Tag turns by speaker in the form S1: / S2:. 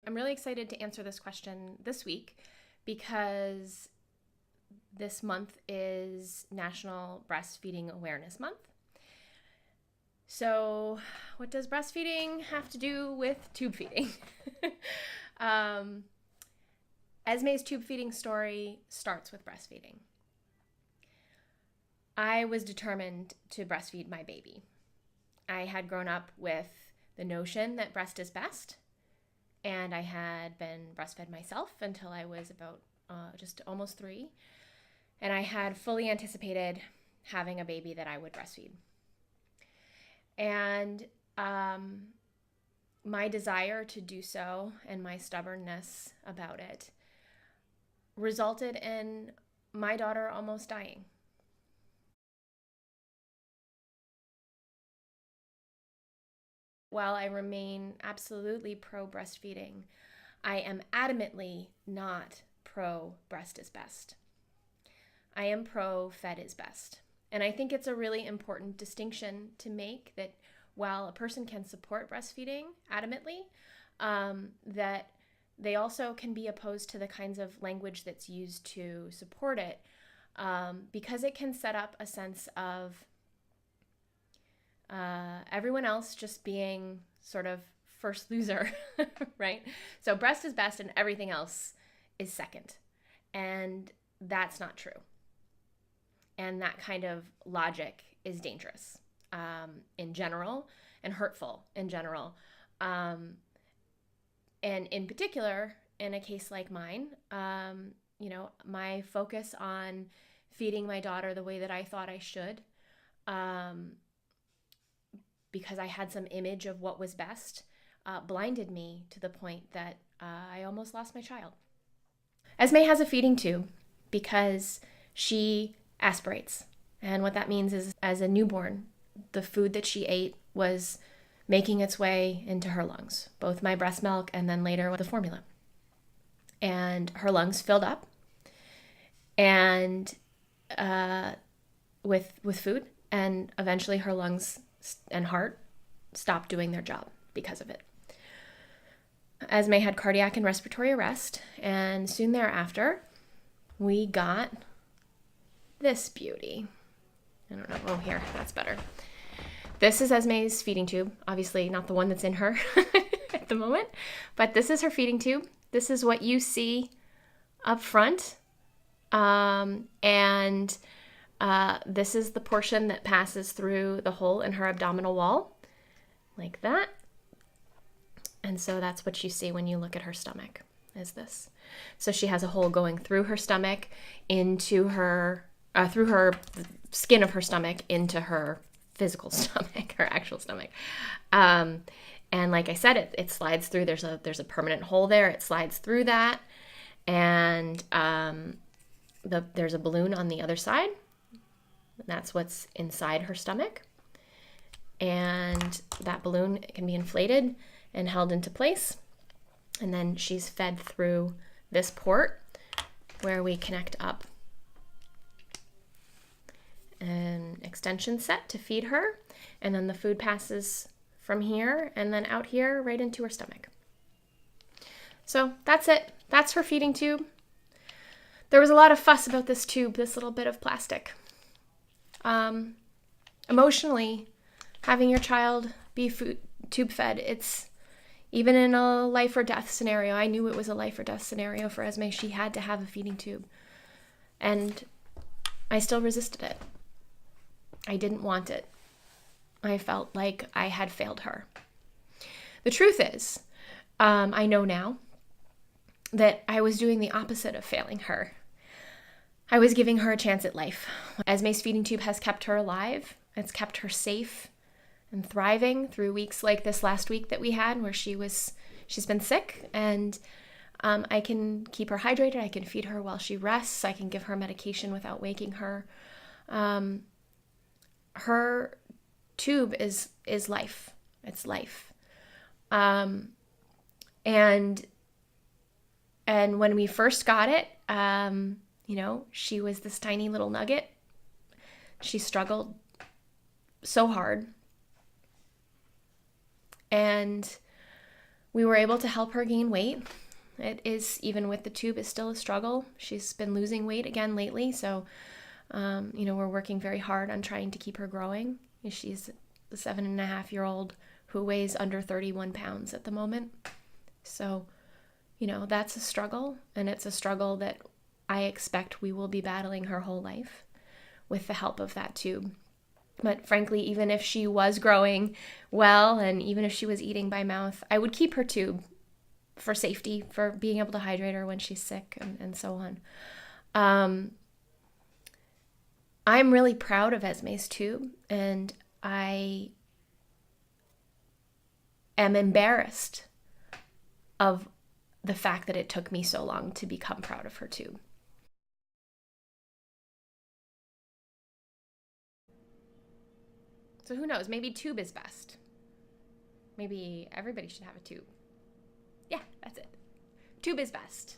S1: I'm really excited to answer this question this week because this month is National Breastfeeding Awareness Month. So, what does breastfeeding have to do with tube feeding? Esmé's tube feeding story starts with breastfeeding. I was determined to breastfeed my baby. I had grown up with the notion that breast is best, and I had been breastfed myself until I was about just almost 3, and I had fully anticipated having a baby that I would breastfeed. And my desire to do so and my stubbornness about it resulted in my daughter almost dying. While I remain absolutely pro breastfeeding, I am adamantly not pro breast is best. I am pro fed is best. And I think it's a really important distinction to make, that while a person can support breastfeeding adamantly, that they also can be opposed to the kinds of language that's used to support it, because it can set up a sense of everyone else just being sort of first loser, right? So breast is best and everything else is second. And that's not true. And that kind of logic is dangerous in general and hurtful in general. And in particular, in a case like mine, my focus on feeding my daughter the way that I thought I should, because I had some image of what was best, blinded me to the point that I almost lost my child. Esmé has a feeding tube because she aspirates. And what that means is, as a newborn, the food that she ate was making its way into her lungs, both my breast milk and then later with the formula. And her lungs filled up and with food, and eventually her lungs and heart stopped doing their job because of it. Esmé had cardiac and respiratory arrest, and soon thereafter, we got this beauty. I don't know. Oh, here, that's better. This is Esmé's feeding tube. Obviously not the one that's in her at the moment, but this is her feeding tube. This is what you see up front. And this is the portion that passes through the hole in her abdominal wall, like that. And so that's what you see when you look at her stomach, is this. So she has a hole going through her stomach into her, through her skin of her stomach into her physical stomach, her actual stomach. And like I said, it slides through. There's a permanent hole there. It slides through that. And there's a balloon on the other side. That's what's inside her stomach. And that balloon can be inflated and held into place. And then she's fed through this port where we connect up an extension set to feed her. And then the food passes from here and then out here right into her stomach. So that's it. That's her feeding tube. There was a lot of fuss about this tube, this little bit of plastic. Emotionally, having your child be tube fed, it's even in a life or death scenario. I knew it was a life or death scenario for Esmé. She had to have a feeding tube. And I still resisted it. I didn't want it. I felt like I had failed her. The truth is, I know now that I was doing the opposite of failing her. I was giving her a chance at life. Esmé's feeding tube has kept her alive. It's kept her safe and thriving through weeks like this last week that we had, where she's been sick, and I can keep her hydrated. I can feed her while she rests. I can give her medication without waking her. Her tube is life. It's life. And when we first got it, she was this tiny little nugget. She struggled so hard. And We were able to help her gain weight. It is, even with the tube, is still a struggle. She's been losing weight again lately, so we're working very hard on trying to keep her growing. She's a 7.5-year-old who weighs under 31 pounds at the moment. So, that's a struggle, and it's a struggle that I expect we will be battling her whole life with the help of that tube. But frankly, even if she was growing well, and even if she was eating by mouth, I would keep her tube for safety, for being able to hydrate her when she's sick, and so on. I'm really proud of Esmé's tube, and I am embarrassed of the fact that it took me so long to become proud of her tube. So who knows? Maybe tube is best. Maybe everybody should have a tube. Yeah, that's it. Tube is best.